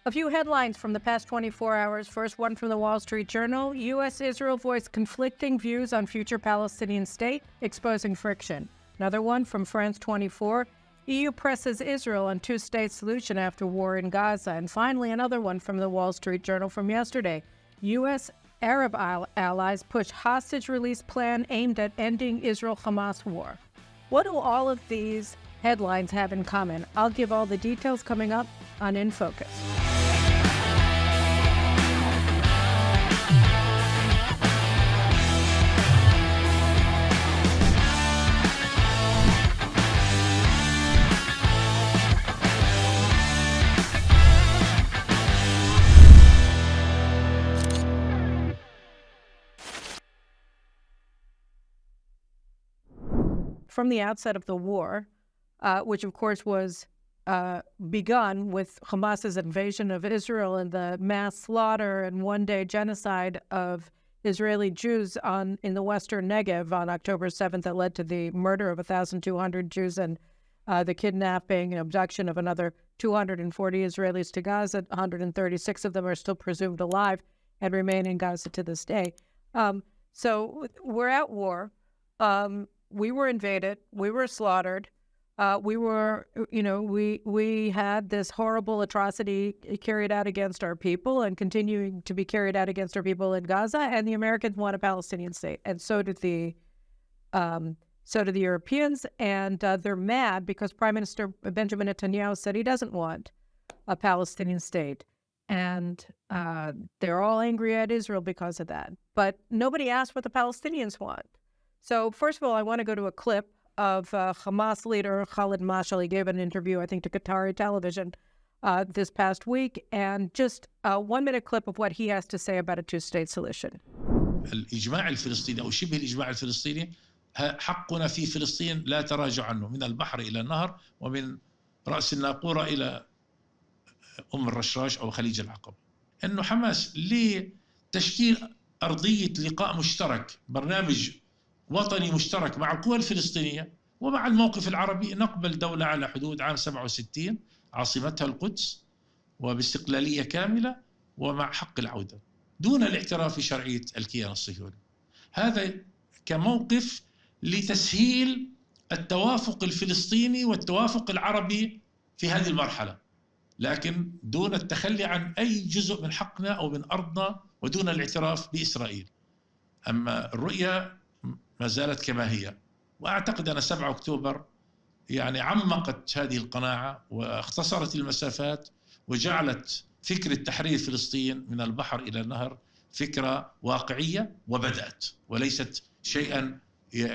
A few headlines from the past 24 hours. First one from the Wall Street Journal. U.S.-Israel voiced conflicting views on future Palestinian state, exposing friction. Another one from France 24. EU presses Israel on two-state solution after war in Gaza. And finally, another one from the Wall Street Journal from yesterday. U.S. Arab allies push hostage release plan aimed at ending Israel-Hamas war. What do all of these headlines have in common? I'll give all the details coming up on In Focus. From the outset of the war, which of course was begun with Hamas's invasion of Israel and the mass slaughter and one-day genocide of Israeli Jews in the western Negev on October 7th that led to the murder of 1,200 Jews and the kidnapping and abduction of another 240 Israelis to Gaza. 136 of them are still presumed alive and remain in Gaza to this day. So we're at war. We were invaded. We were slaughtered. We had this horrible atrocity carried out against our people and continuing to be carried out against our people in Gaza. And the Americans want a Palestinian state, and so did the Europeans. And they're mad because Prime Minister Benjamin Netanyahu said he doesn't want a Palestinian state, and they're all angry at Israel because of that. But nobody asked what the Palestinians want. So first of all, I want to go to a clip of Hamas leader Khalid Mashal. He gave an interview, I think, to Qatari television this past week, and just a 1-minute clip of what he has to say about a two-state solution. الإجماع الفلسطيني أو شبه الإجماع الفلسطيني حقنا في فلسطين لا تراجع عنه من البحر إلى النهر ومن رأس الناقورة إلى الرشراش أو خليج العقبة. إنه حماس لتشكيل أرضية لقاء مشترك، برنامج وطني مشترك مع القوى الفلسطينية ومع الموقف العربي، نقبل دولة على حدود عام 67 عاصمتها القدس وباستقلالية كاملة ومع حق العودة دون الاعتراف بشرعية الكيان الصهيوني. هذا كموقف لتسهيل التوافق الفلسطيني والتوافق العربي في هذه المرحلة، لكن دون التخلي عن أي جزء من حقنا أو من أرضنا ودون الاعتراف بإسرائيل. أما الرؤية ما زالت كما هي، وأعتقد أن 7 أكتوبر يعني عمقت هذه القناعة واختصرت المسافات وجعلت فكرة تحرير فلسطين من البحر إلى النهر فكرة واقعية وبدأت، وليست شيئا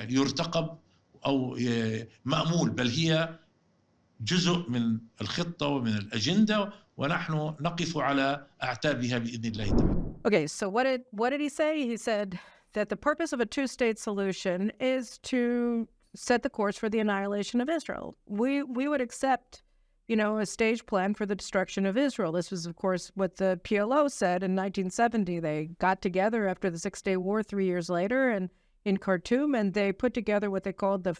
يرتقب أو مأمول، بل هي جزء من الخطة ومن الأجندة، ونحن نقف على أعتابها بإذن الله تعالى. Okay, so what did he say? He said that the purpose of a two-state solution is to set the course for the annihilation of Israel. We would accept, a stage plan for the destruction of Israel. This was, of course, what the PLO said in 1970. They got together after the Six-Day War 3 years later and in Khartoum, and they put together what they called the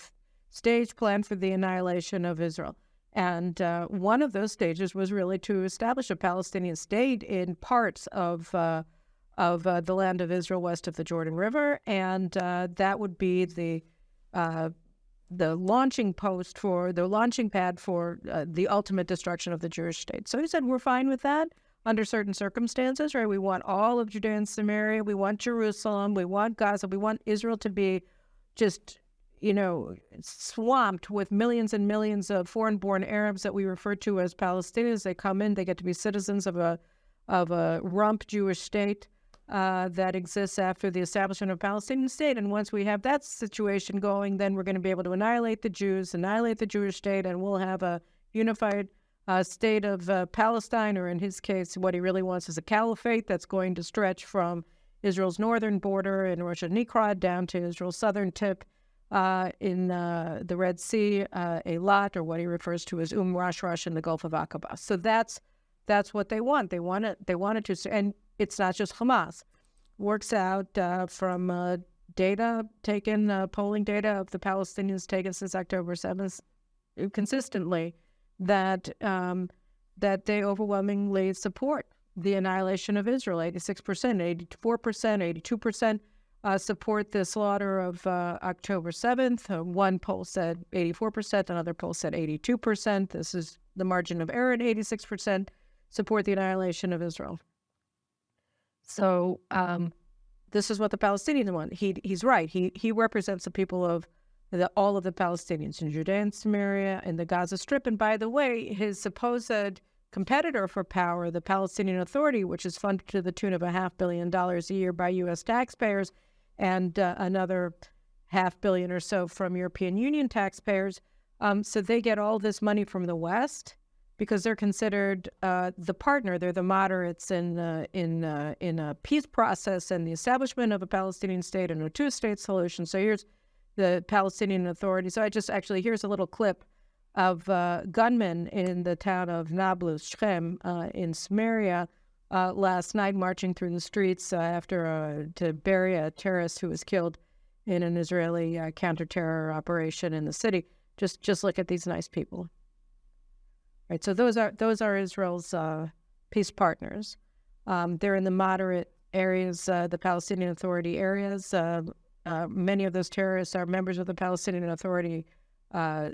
stage plan for the annihilation of Israel. And one of those stages was really to establish a Palestinian state in parts of the land of Israel west of the Jordan River, and that would be the launching pad for the ultimate destruction of the Jewish state. So he said, we're fine with that under certain circumstances, right? We want all of Judea and Samaria, we want Jerusalem, we want Gaza, we want Israel to be just, swamped with millions and millions of foreign-born Arabs that we refer to as Palestinians. They come in, they get to be citizens of a rump Jewish state that exists after the establishment of a Palestinian state. And once we have that situation going, then we're going to be able to annihilate the Jews, annihilate the Jewish state, and we'll have a unified state of Palestine, or in his case, what he really wants is a caliphate that's going to stretch from Israel's northern border in Rosh Nikra down to Israel's southern tip in the Red Sea, Eilat, or what he refers to as Rashrash in the Gulf of Aqaba. So that's what they want. They want it to, and it's not just Hamas. Works out from data taken, polling data of the Palestinians taken since October 7th, consistently, that that they overwhelmingly support the annihilation of Israel. 86%, 84%, 82% support the slaughter of October 7th. One poll said 84%, another poll said 82%. This is the margin of error, and 86% support the annihilation of Israel. So this is what the Palestinians want. He's right. He represents the people of all of the Palestinians in Judea and Samaria and the Gaza Strip. And by the way, his supposed competitor for power, the Palestinian Authority, which is funded to the tune of $500 million a year by U.S. taxpayers and another $500 million or so from European Union taxpayers. So they get all this money from the West because they're considered the partner. They're the moderates in a peace process and the establishment of a Palestinian state and a two-state solution. So here's the Palestinian Authority. So here's a little clip of gunmen in the town of Nablus, Shechem, in Samaria, last night marching through the streets to bury a terrorist who was killed in an Israeli counter-terror operation in the city. Just look at these nice people. Right, so those are Israel's peace partners. They're in the moderate areas, the Palestinian Authority areas. Many of those terrorists are members of the Palestinian Authority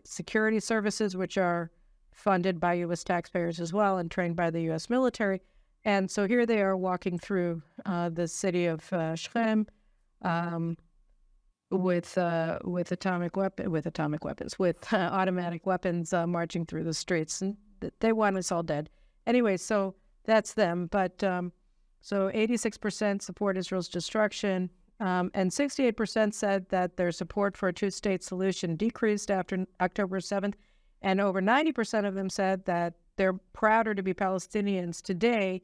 security services, which are funded by U.S. taxpayers as well and trained by the U.S. military. And so here they are walking through the city of Shechem with automatic weapons marching through the streets. And they want us all dead. Anyway, so that's them. But so 86% support Israel's destruction. And 68% said that their support for a two-state solution decreased after October 7th. And over 90% of them said that they're prouder to be Palestinians today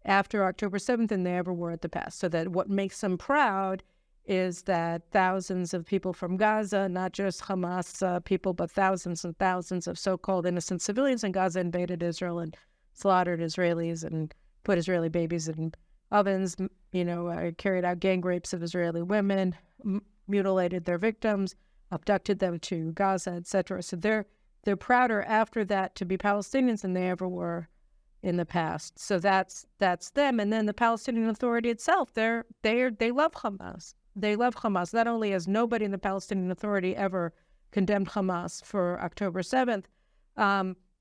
after October 7th than they ever were at the past. So that what makes them proud is that thousands of people from Gaza, not just Hamas people, but thousands and thousands of so-called innocent civilians in Gaza invaded Israel and slaughtered Israelis and put Israeli babies in ovens, carried out gang rapes of Israeli women, mutilated their victims, abducted them to Gaza, etc. So they're prouder after that to be Palestinians than they ever were in the past. So that's them. And then the Palestinian Authority itself, they love Hamas. They love Hamas. Not only has nobody in the Palestinian Authority ever condemned Hamas for October 7th,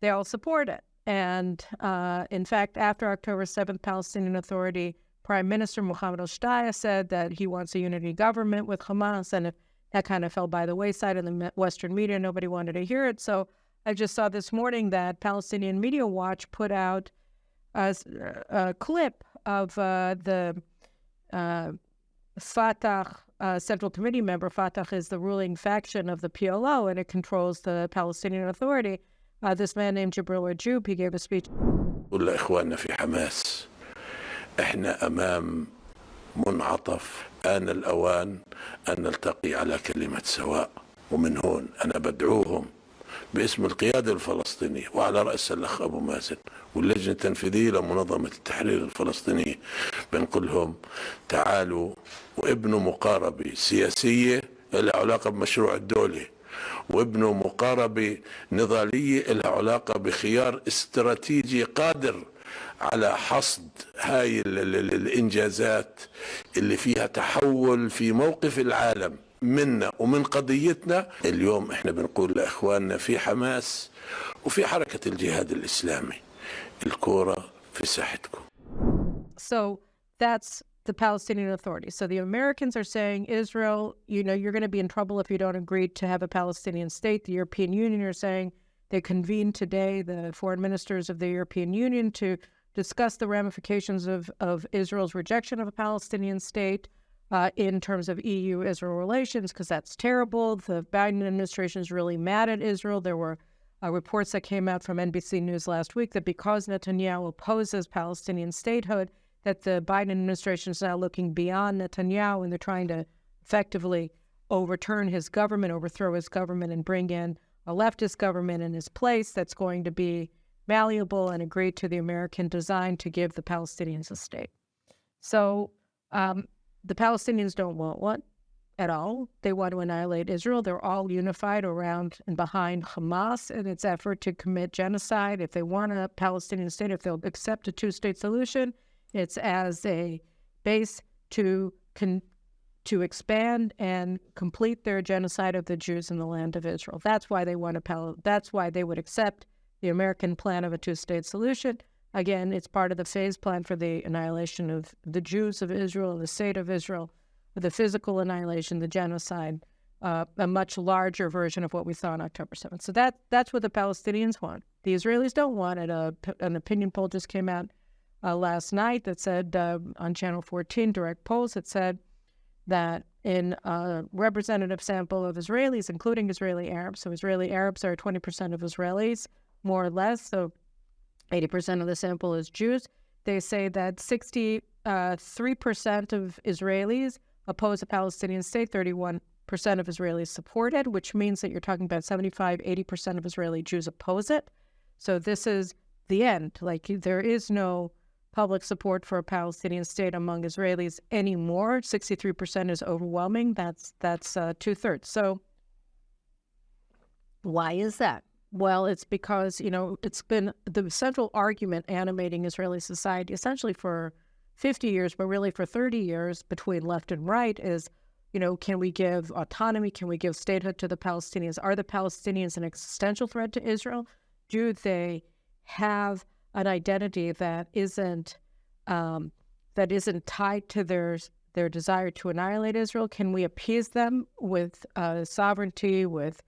they all support it. And in fact, after October 7th, Palestinian Authority Prime Minister Mohammed al-Shtaya said that he wants a unity government with Hamas, and that kind of fell by the wayside in the Western media. Nobody wanted to hear it. So I just saw this morning that Palestinian Media Watch put out a clip of the Fatah Central Committee member. Fatah is the ruling faction of the PLO, and it controls the Palestinian Authority. This man named Jibril Rajoub, he gave a speech. قل إخواننا في حماس إحنا أمام منعطف آن الأوان أن نلتقي على كلمة سواء ومن هون أنا بدعوهم باسم القيادة الفلسطينية وعلى رأس الأخ أبو مازن واللجنة التنفيذية لمنظمة التحرير الفلسطينية بنقول لهم تعالوا وابنوا مقاربة سياسية لها علاقة بمشروع الدولة وابنوا مقاربة نضالية لها علاقة بخيار استراتيجي قادر على حصد هاي الإنجازات اللي فيها تحول في موقف العالم منا ومن قضيتنا. اليوم احنا بنقول لإخواننا في حماس وفي حركة الجهاد الإسلامي الكورة في ساحتكم. So that's the Palestinian Authority. So the Americans are saying, Israel, you're going to be in trouble if you don't agree to have a Palestinian state. The European Union are saying they convened today, the foreign ministers of the European Union, to discuss the ramifications of Israel's rejection of a Palestinian state in terms of EU-Israel relations, because that's terrible. The Biden administration is really mad at Israel. There were reports that came out from NBC News last week that because Netanyahu opposes Palestinian statehood, that the Biden administration is now looking beyond Netanyahu, and they're trying to effectively overthrow his government, and bring in a leftist government in his place that's going to be malleable and agree to the American design to give the Palestinians a state. So the Palestinians don't want one, at all. They want to annihilate Israel. They're all unified around and behind Hamas in its effort to commit genocide. If they want a Palestinian state, if they'll accept a two-state solution, it's as a base to expand and complete their genocide of the Jews in the land of Israel. That's why they want that's why they would accept the American plan of a two-state solution. Again, it's part of the phase plan for the annihilation of the Jews of Israel, the state of Israel, the physical annihilation, the genocide, a much larger version of what we saw on October 7th. So that's what the Palestinians want. The Israelis don't want it. An opinion poll just came out last night that said, on Channel 14, direct polls, that said that in a representative sample of Israelis, including Israeli Arabs, so Israeli Arabs are 20% of Israelis, more or less, so 80% of the sample is Jews. They say that 63% of Israelis oppose a Palestinian state, 31% of Israelis support it, which means that you're talking about 75-80% of Israeli Jews oppose it. So this is the end. Like, there is no public support for a Palestinian state among Israelis anymore. 63% is overwhelming. That's 2/3. So why is that? Well, it's because, it's been the central argument animating Israeli society essentially for 50 years, but really for 30 years between left and right is, can we give autonomy? Can we give statehood to the Palestinians? Are the Palestinians an existential threat to Israel? Do they have an identity that isn't tied to their desire to annihilate Israel? Can we appease them with sovereignty, with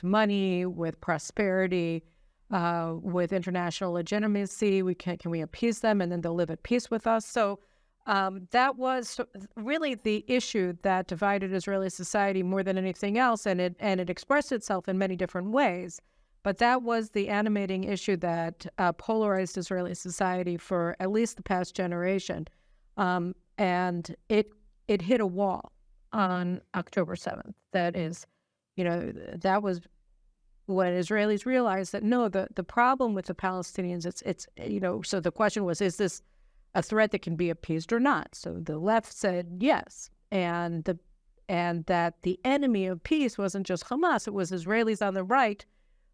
money, with prosperity, with international legitimacy? Can we appease them, and then they'll live at peace with us? So that was really the issue that divided Israeli society more than anything else, and it expressed itself in many different ways. But that was the animating issue that polarized Israeli society for at least the past generation, and it hit a wall on October 7th. That is, that was when Israelis realized that no, the problem with the Palestinians, it's so the question was, is this a threat that can be appeased or not? So the left said yes, and that the enemy of peace wasn't just Hamas, it was Israelis on the right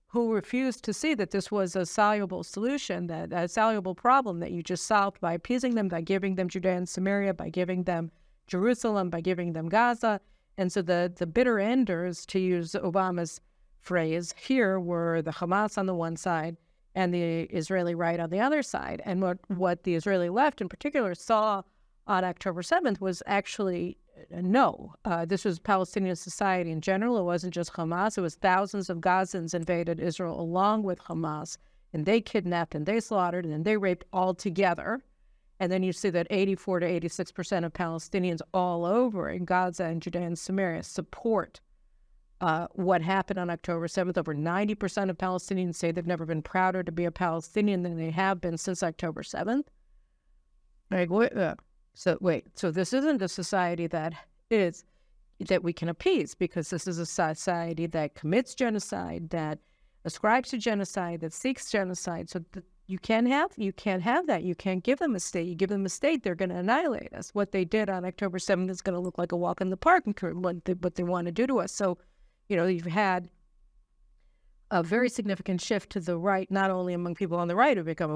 who refused to see that this was a soluble solution, that a soluble problem that you just solved by appeasing them, by giving them Judea and Samaria, by giving them Jerusalem, by giving them Gaza. And so the bitter enders, to use Obama's phrase here, were the Hamas on the one side and the Israeli right on the other side. And what the Israeli left in particular saw on October 7th was actually no. This was Palestinian society in general. It wasn't just Hamas. It was thousands of Gazans invaded Israel along with Hamas, and they kidnapped and they slaughtered and they raped all together. And then you see that 84 to 86% of Palestinians all over in Gaza and Judea and Samaria support what happened on October 7th. Over 90% of Palestinians say they've never been prouder to be a Palestinian than they have been since October 7th. Like, so this isn't a society that we can appease, because this is a society that commits genocide, that ascribes to genocide, that seeks genocide. So you can't have that. You can't give them a state. You give them a state, they're going to annihilate us. What they did on October 7th is going to look like a walk in the park, and what they want to do to us. So, you've had a very significant shift to the right, not only among people on the right who become,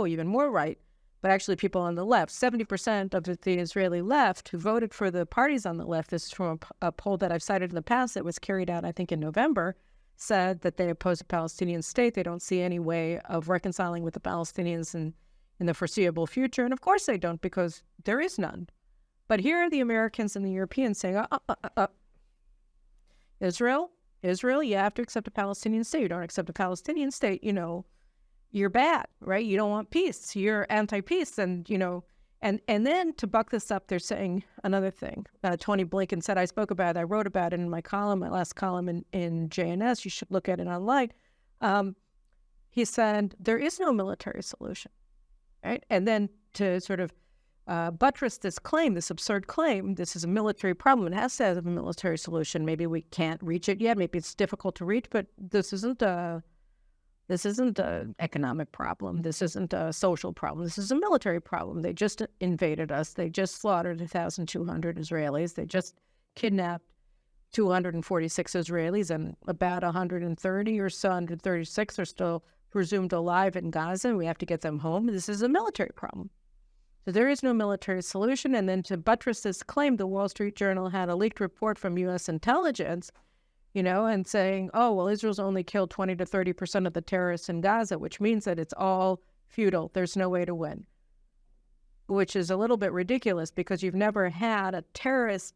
even more right, but actually people on the left. 70% of the Israeli left who voted for the parties on the left, this is from a poll that I've cited in the past that was carried out, I think, in November, said that they oppose a Palestinian state. They don't see any way of reconciling with the Palestinians in the foreseeable future. And of course they don't, because there is none. But here are the Americans and the Europeans saying, Israel, you have to accept a Palestinian state. You don't accept a Palestinian state, you're bad, right? You don't want peace. You're anti-peace. And, and then to buck this up, they're saying another thing. Tony Blinken said, I wrote about it in my last column in JNS. You should look at it online. He said, there is no military solution, right? And then to sort of buttress this claim, this absurd claim, this is a military problem. It has to have a military solution. Maybe we can't reach it yet. Maybe it's difficult to reach, but this isn't an economic problem. This isn't a social problem. This is a military problem. They just invaded us. They just slaughtered 1,200 Israelis. They just kidnapped 246 Israelis, and about 130 or so, 136 are still presumed alive in Gaza. We have to get them home. This is a military problem. So there is no military solution. And then to buttress this claim, the Wall Street Journal had a leaked report from U.S. intelligence, and saying, oh, well, Israel's only killed 20 to 30% of the terrorists in Gaza, which means that it's all futile. There's no way to win, which is a little bit ridiculous because you've never had a terrorist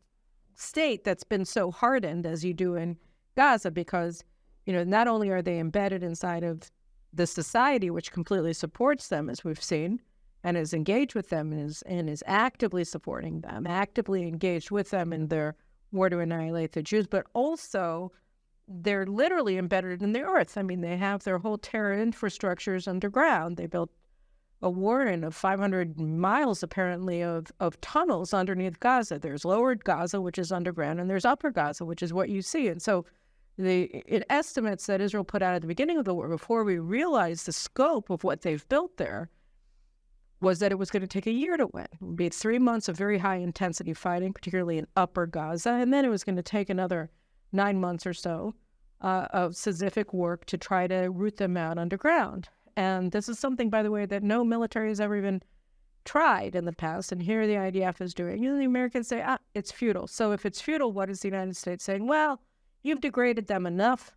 state that's been so hardened as you do in Gaza because, not only are they embedded inside of the society, which completely supports them, as we've seen, and is engaged with them and is actively supporting them, actively engaged with them in their war to annihilate the Jews, but also they're literally embedded in the earth. I mean, they have their whole terror infrastructures underground. They built a warren of 500 miles, apparently, of tunnels underneath Gaza. There's lower Gaza, which is underground, and there's upper Gaza, which is what you see. And so it estimates that Israel put out at the beginning of the war, before we realized the scope of what they've built there, was that it was going to take a year to win. It would be 3 months of very high-intensity fighting, particularly in upper Gaza, and then it was going to take another 9 months or so of Sisyphic work to try to root them out underground. And this is something, by the way, that no military has ever even tried in the past. And here the IDF is doing. The Americans say, it's futile. So if it's futile, what is the United States saying? Well, you've degraded them enough,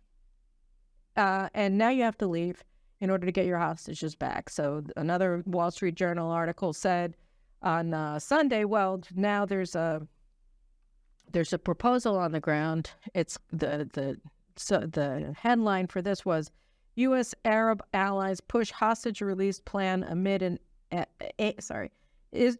and now you have to leave in order to get your hostages back. So another Wall Street Journal article said on Sunday, well, now there's a proposal on the ground. It's the headline for this was, U.S. Arab allies push hostage release plan amid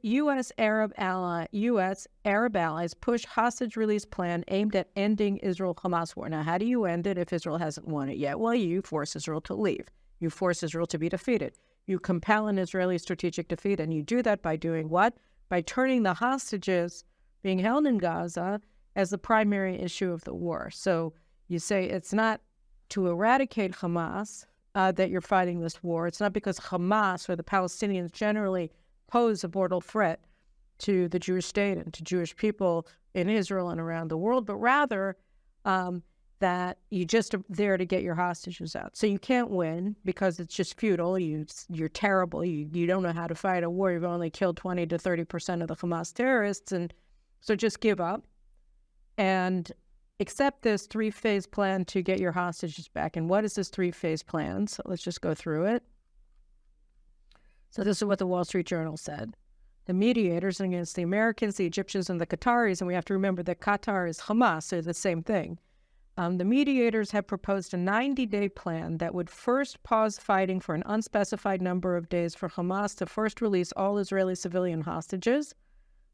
U.S. Arab allies push hostage release plan aimed at ending Israel-Hamas war. Now, how do you end it if Israel hasn't won it yet? Well, you force Israel to leave. You force Israel to be defeated. You compel an Israeli strategic defeat, and you do that by doing what? By turning the hostages being held in Gaza as the primary issue of the war. So you say it's not to eradicate Hamas that you're fighting this war. It's not because Hamas or the Palestinians generally pose a mortal threat to the Jewish state and to Jewish people in Israel and around the world, but rather that you just are there to get your hostages out. So you can't win because it's just futile. You're terrible. You don't know how to fight a war. You've only killed 20 to 30% of the Hamas terrorists, and so just give up and accept this three-phase plan to get your hostages back. And what is this three-phase plan? So let's just go through it. So this is what the Wall Street Journal said. The mediators against the Americans, the Egyptians, and the Qataris, and we have to remember that Qatar is Hamas, they're the same thing. The mediators have proposed a 90-day plan that would first pause fighting for an unspecified number of days for Hamas to first release all Israeli civilian hostages.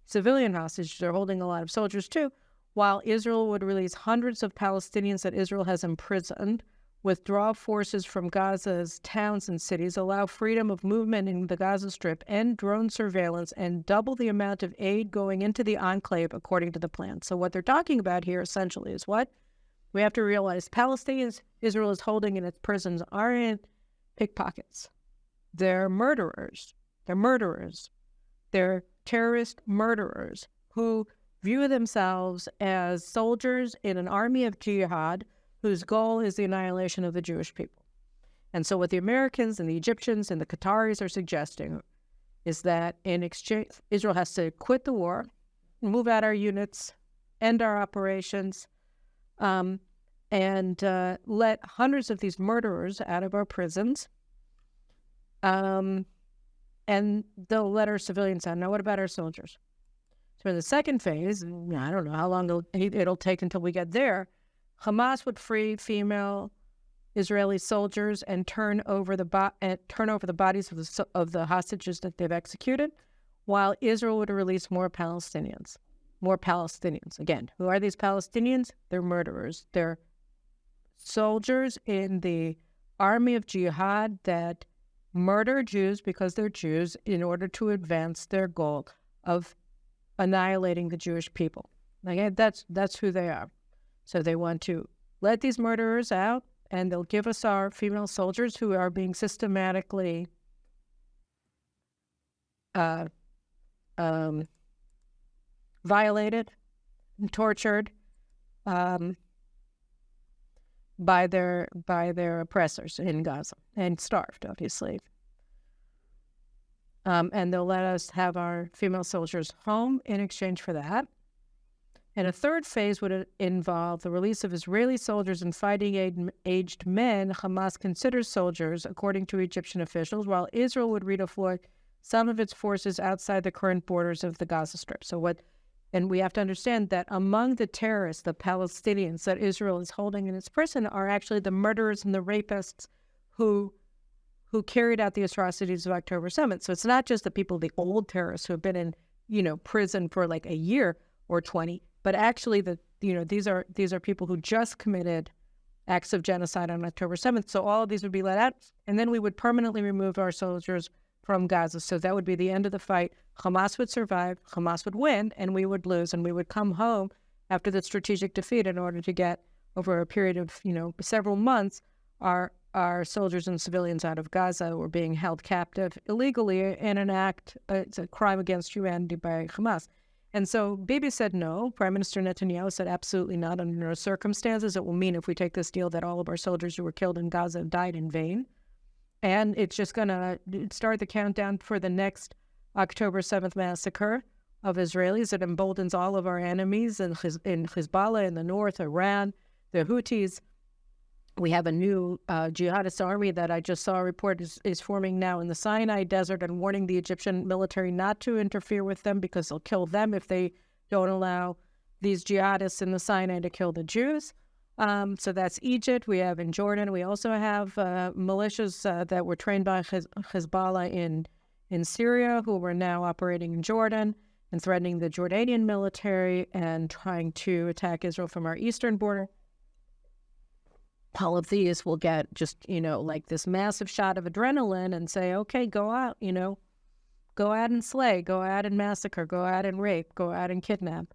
Civilian hostages are holding a lot of soldiers too, while Israel would release hundreds of Palestinians that Israel has imprisoned, withdraw forces from Gaza's towns and cities, allow freedom of movement in the Gaza Strip, end drone surveillance, and double the amount of aid going into the enclave according to the plan. So what they're talking about here essentially is what? We have to realize Palestinians Israel is holding in its prisons aren't pickpockets. They're murderers. They're terrorist murderers who view themselves as soldiers in an army of jihad whose goal is the annihilation of the Jewish people. And so what the Americans and the Egyptians and the Qataris are suggesting is that in exchange, Israel has to quit the war, move out our units, end our operations, and let hundreds of these murderers out of our prisons, and they'll let our civilians out. Now, what about our soldiers? So in the second phase, I don't know how long it'll take until we get there, Hamas would free female Israeli soldiers and turn over the bodies of the hostages that they've executed, while Israel would release more Palestinians. Again, who are these Palestinians? They're murderers. They're soldiers in the army of jihad that murder Jews because they're Jews in order to advance their goal of annihilating the Jewish people. Again, that's who they are. So they want to let these murderers out, and they'll give us our female soldiers who are being systematically violated and tortured by their oppressors in Gaza and starved, obviously. And they'll let us have our female soldiers home in exchange for that. And a third phase would involve the release of Israeli soldiers and fighting-aged men Hamas considers soldiers, according to Egyptian officials, while Israel would redeploy some of its forces outside the current borders of the Gaza Strip. And we have to understand that among the terrorists, the Palestinians that Israel is holding in its prison are actually the murderers and the rapists who carried out the atrocities of October 7th. So it's not just the people, the old terrorists who have been in, prison for like a year or 20, but actually these are people who just committed acts of genocide on October 7th. So all of these would be let out, and then we would permanently remove our soldiers from Gaza. So that would be the end of the fight. Hamas would survive, Hamas would win, and we would lose, and we would come home after the strategic defeat in order to get, over a period of, several months, our soldiers and civilians out of Gaza were being held captive illegally in an act, it's a crime against humanity by Hamas. And so Bibi said no. Prime Minister Netanyahu said absolutely not under no circumstances. It will mean, if we take this deal, that all of our soldiers who were killed in Gaza died in vain. And it's just going to start the countdown for the next October 7th massacre of Israelis. It emboldens all of our enemies in Hezbollah in the north, Iran, the Houthis. We have a new jihadist army that I just saw a report is forming now in the Sinai Desert, and warning the Egyptian military not to interfere with them because they'll kill them if they don't allow these jihadists in the Sinai to kill the Jews. So that's Egypt. We have in Jordan. We also have militias that were trained by Hezbollah in Syria, who were now operating in Jordan and threatening the Jordanian military and trying to attack Israel from our eastern border. All of these will get just, like this massive shot of adrenaline and say, okay, go out, go out and slay, go out and massacre, go out and rape, go out and kidnap,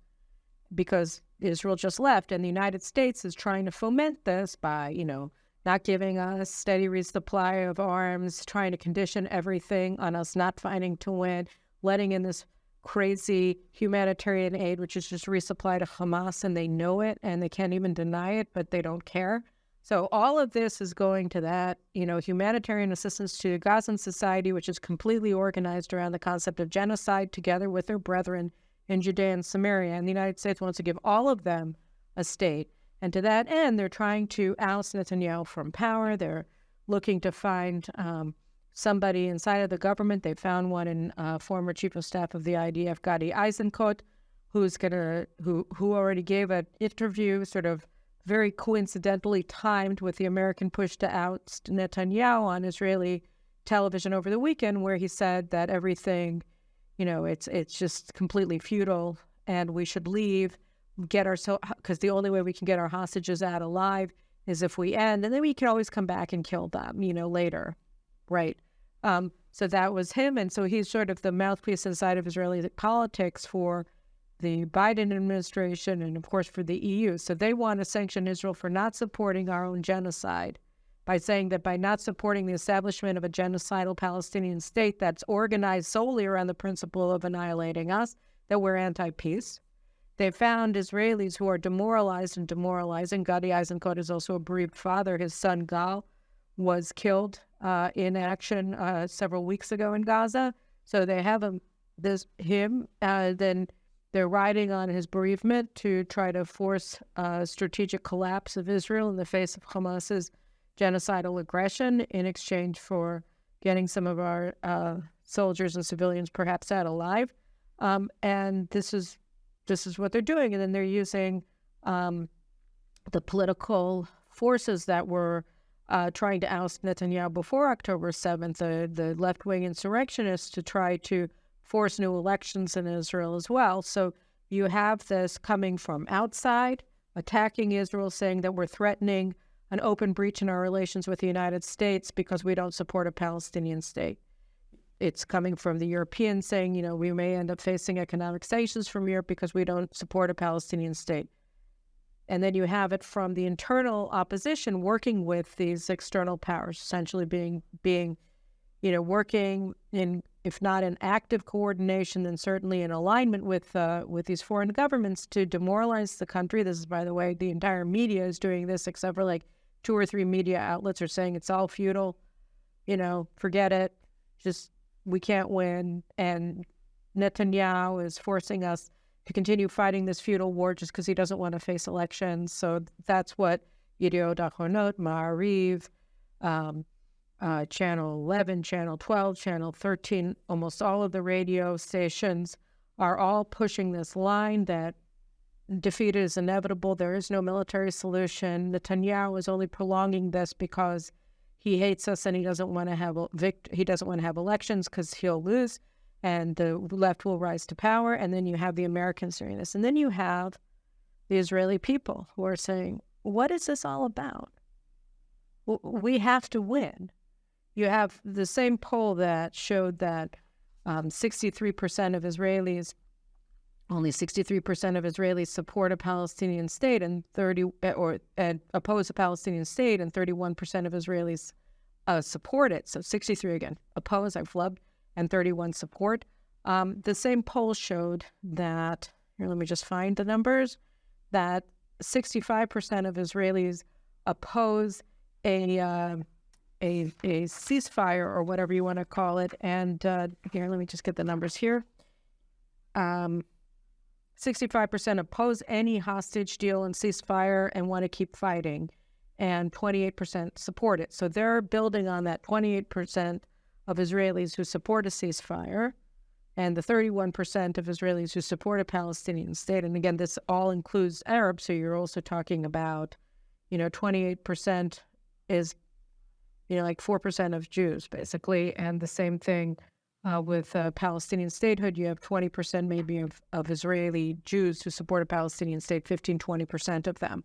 because Israel just left. And the United States is trying to foment this by, not giving us steady resupply of arms, trying to condition everything on us not fighting to win, letting in this crazy humanitarian aid, which is just resupply to Hamas, and they know it and they can't even deny it, but they don't care. So all of this is going to that, humanitarian assistance to Gazan society, which is completely organized around the concept of genocide together with their brethren in Judea and Samaria. And the United States wants to give all of them a state. And to that end, they're trying to oust Netanyahu from power. They're looking to find somebody inside of the government. They found one in former chief of staff of the IDF, Gadi Eisenkot, who already gave an interview sort of very coincidentally timed with the American push to oust Netanyahu on Israeli television over the weekend, where he said that everything, it's just completely futile and we should leave, because the only way we can get our hostages out alive is if we end, and then we can always come back and kill them, later, right? So that was him, and so he's sort of the mouthpiece inside of Israeli politics for the Biden administration and, of course, for the EU. So they want to sanction Israel for not supporting our own genocide by saying that by not supporting the establishment of a genocidal Palestinian state that's organized solely around the principle of annihilating us, that we're anti-peace. They found Israelis who are demoralized and demoralizing. Gadi Eisenkot is also a bereaved father. His son Gal was killed in action several weeks ago in Gaza. So they have him. Then they're riding on his bereavement to try to force a strategic collapse of Israel in the face of Hamas's genocidal aggression in exchange for getting some of our soldiers and civilians perhaps out alive. And this is what they're doing. And then they're using the political forces that were trying to oust Netanyahu before October 7th, the left-wing insurrectionists, to try to force new elections in Israel as well. So you have this coming from outside, attacking Israel, saying that we're threatening an open breach in our relations with the United States because we don't support a Palestinian state. It's coming from the Europeans saying, we may end up facing economic sanctions from Europe because we don't support a Palestinian state. And then you have it from the internal opposition working with these external powers, essentially being working in if not in active coordination, then certainly in alignment with these foreign governments to demoralize the country. This is, by the way, the entire media is doing this, except for like 2 or 3 media outlets are saying it's all futile. Forget it. Just, we can't win. And Netanyahu is forcing us to continue fighting this futile war just because he doesn't want to face elections. So that's what Yediot Ahronot, Ma'ariv, Channel 11, Channel 12, Channel 13, almost all of the radio stations are all pushing this line that defeat is inevitable. There is no military solution. Netanyahu is only prolonging this because he hates us and he doesn't want to have elections because he'll lose and the left will rise to power. And then you have the Americans doing this. And then you have the Israeli people who are saying, what is this all about? We have to win. You have the same poll that showed that 63% of Israelis, only 63% of Israelis support a Palestinian state and oppose a Palestinian state, and 31% of Israelis support it. So 63 again, oppose, I flubbed, and 31 support. The same poll showed that, here, let me just find the numbers, that 65% of Israelis oppose a ceasefire or whatever you want to call it. And here, let me just get the numbers here. 65% oppose any hostage deal and ceasefire and want to keep fighting, and 28% support it. So they're building on that 28% of Israelis who support a ceasefire and the 31% of Israelis who support a Palestinian state. And again, this all includes Arabs, so you're also talking about, 28% is, like 4% of Jews, basically, and the same thing with Palestinian statehood. You have 20% maybe of Israeli Jews who support a Palestinian state, 15-20% of them,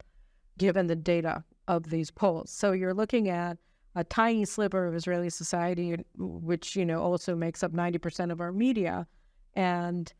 given the data of these polls. So you're looking at a tiny sliver of Israeli society, which, also makes up 90% of our media, and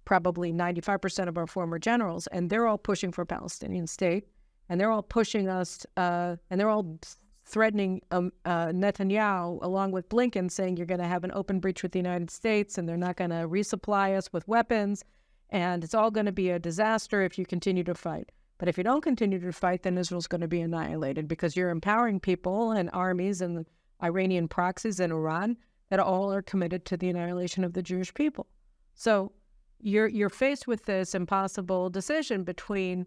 probably 95% of our former generals, and they're all pushing for a Palestinian state, and they're all pushing us, and they're all threatening Netanyahu, along with Blinken, saying you're going to have an open breach with the United States, and they're not going to resupply us with weapons, and it's all going to be a disaster if you continue to fight. But if you don't continue to fight, then Israel's going to be annihilated, because you're empowering people and armies and Iranian proxies in Iran that all are committed to the annihilation of the Jewish people. So you're faced with this impossible decision between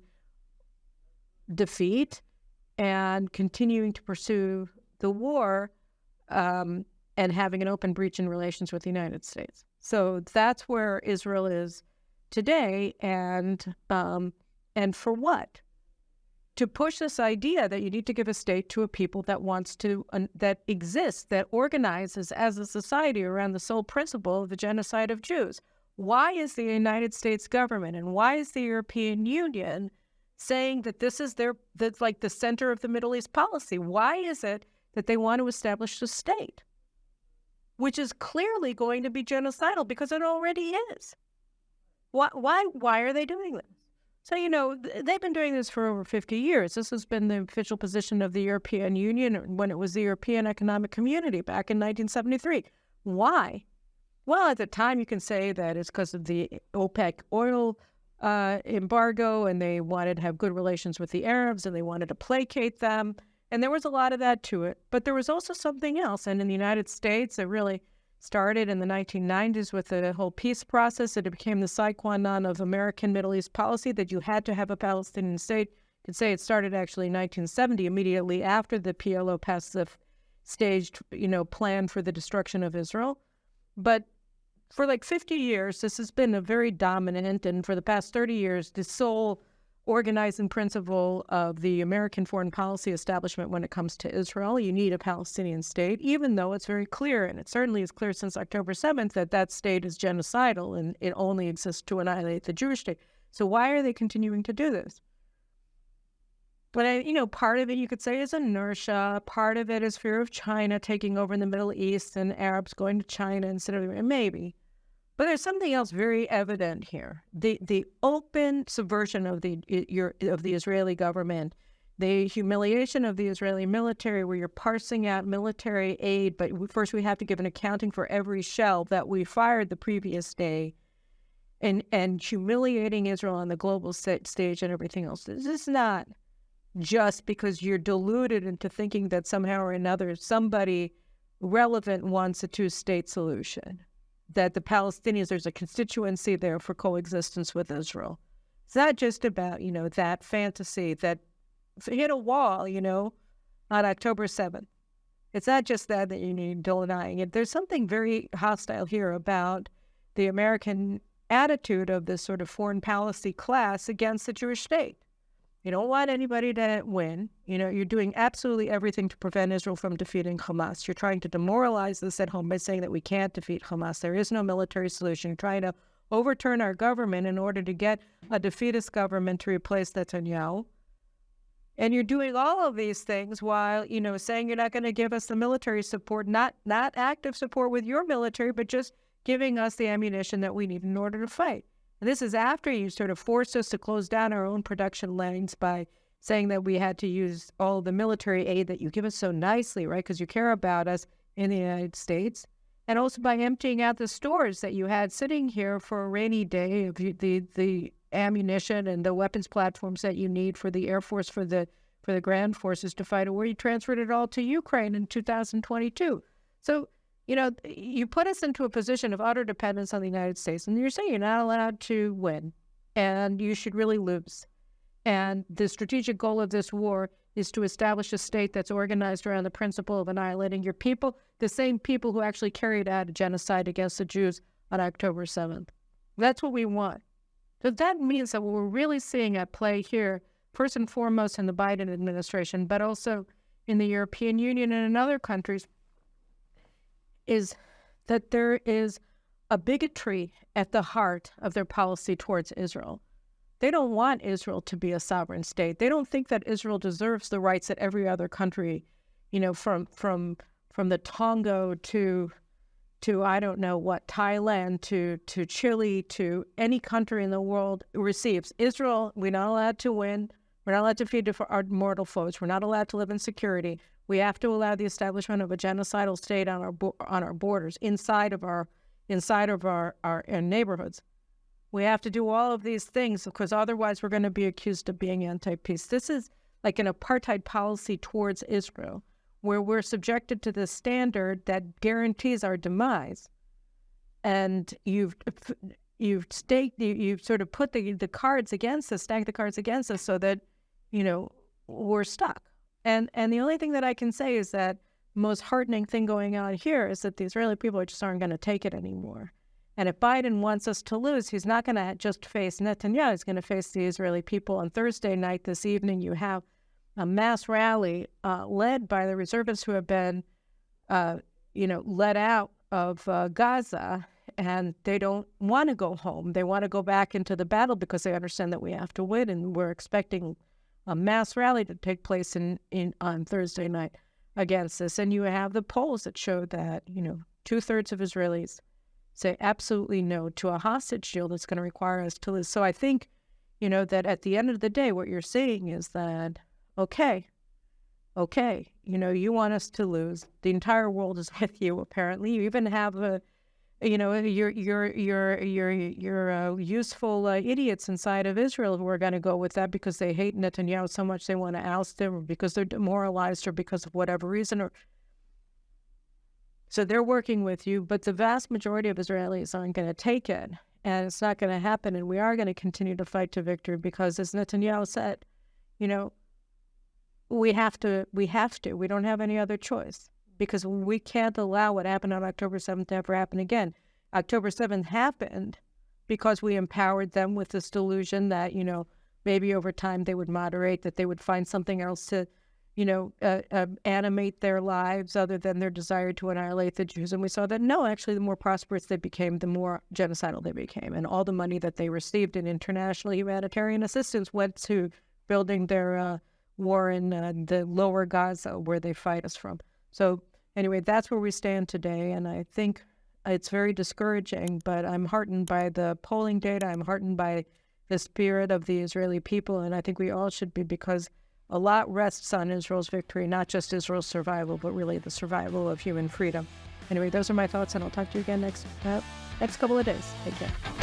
defeat and continuing to pursue the war and having an open breach in relations with the United States. So that's where Israel is today, and for what? To push this idea that you need to give a state to a people that wants to, that exists, that organizes as a society around the sole principle of the genocide of Jews. Why is the United States government and why is the European Union saying that this is that's like the center of the Middle East policy? Why is it that they want to establish a state, which is clearly going to be genocidal, because it already is? Why are they doing this? So, they've been doing this for over 50 years. This has been the official position of the European Union when it was the European Economic Community back in 1973. Why? Well, at the time, you can say that it's because of the OPEC oil embargo, and they wanted to have good relations with the Arabs, and they wanted to placate them. And there was a lot of that to it. But there was also something else. And in the United States, it really started in the 1990s with the whole peace process. It became the sine qua non of American Middle East policy that you had to have a Palestinian state. You could say it started actually in 1970, immediately after the PLO passed the staged, plan for the destruction of Israel. But for like 50 years, this has been a very dominant, and for the past 30 years, the sole organizing principle of the American foreign policy establishment when it comes to Israel. You need a Palestinian state, even though it's very clear, and it certainly is clear since October 7th, that state is genocidal and it only exists to annihilate the Jewish state. So why are they continuing to do this? But, part of it, you could say, is inertia. Part of it is fear of China taking over in the Middle East and Arabs going to China instead of, maybe. But there's something else very evident here. The open subversion of the Israeli government, the humiliation of the Israeli military, where you're parsing out military aid, but first we have to give an accounting for every shell that we fired the previous day, and humiliating Israel on the global stage and everything else. This is not just because you're deluded into thinking that somehow or another somebody relevant wants a two-state solution, that the Palestinians, there's a constituency there for coexistence with Israel. It's not just about, that fantasy that hit a wall, on October 7th. It's not just that you need denying it. There's something very hostile here about the American attitude of this sort of foreign policy class against the Jewish state. You don't want anybody to win. You're doing absolutely everything to prevent Israel from defeating Hamas. You're trying to demoralize this at home by saying that we can't defeat Hamas. There is no military solution. You're trying to overturn our government in order to get a defeatist government to replace Netanyahu. And you're doing all of these things while, saying you're not going to give us the military support, not active support with your military, but just giving us the ammunition that we need in order to fight. And this is after you sort of forced us to close down our own production lanes by saying that we had to use all the military aid that you give us so nicely, right? Because you care about us in the United States. And also by emptying out the stores that you had sitting here for a rainy day of the ammunition and the weapons platforms that you need for the Air Force, for the ground forces to fight a war. You transferred it all to Ukraine in 2022. So, you put us into a position of utter dependence on the United States, and you're saying you're not allowed to win, and you should really lose. And the strategic goal of this war is to establish a state that's organized around the principle of annihilating your people, the same people who actually carried out a genocide against the Jews on October 7th. That's what we want. So that means that what we're really seeing at play here, first and foremost in the Biden administration, but also in the European Union and in other countries, is that there is a bigotry at the heart of their policy towards Israel. They don't want Israel to be a sovereign state. They don't think that Israel deserves the rights that every other country, from the Tonga to I don't know what, Thailand to Chile to any country in the world receives. Israel, we're not allowed to win. We're not allowed to feed our mortal foes. We're not allowed to live in security. We have to allow the establishment of a genocidal state on our borders, inside of our neighborhoods. We have to do all of these things because otherwise we're going to be accused of being anti-peace. This is like an apartheid policy towards Israel, where we're subjected to this standard that guarantees our demise. And you've sort of put the cards against us, stacked the cards against us, so that we're stuck. And the only thing that I can say is that the most heartening thing going on here is that the Israeli people just aren't going to take it anymore. And if Biden wants us to lose, he's not going to just face Netanyahu. He's going to face the Israeli people. On Thursday night, this evening, you have a mass rally led by the reservists who have been, let out of Gaza, and they don't want to go home. They want to go back into the battle because they understand that we have to win, and we're expecting a mass rally to take place on Thursday night against this. And you have the polls that show that, 2/3 of Israelis say absolutely no to a hostage deal that's going to require us to lose. So I think, that at the end of the day, what you're saying is that, okay, you want us to lose. The entire world is with you, apparently. You even have your useful idiots inside of Israel who are going to go with that because they hate Netanyahu so much they want to oust him, or because they're demoralized, or because of whatever reason. So they're working with you, but the vast majority of Israelis aren't going to take it, and it's not going to happen, and we are going to continue to fight to victory because, as Netanyahu said, we have to. We don't have any other choice. Because we can't allow what happened on October 7th to ever happen again. October 7th happened because we empowered them with this delusion that, maybe over time they would moderate, that they would find something else to, animate their lives other than their desire to annihilate the Jews. And we saw that, no, actually, the more prosperous they became, the more genocidal they became. And all the money that they received in international humanitarian assistance went to building their war in the lower Gaza, where they fight us from. So anyway, that's where we stand today, and I think it's very discouraging, but I'm heartened by the polling data. I'm heartened by the spirit of the Israeli people, and I think we all should be, because a lot rests on Israel's victory, not just Israel's survival, but really the survival of human freedom. Anyway, those are my thoughts, and I'll talk to you again next couple of days. Take care.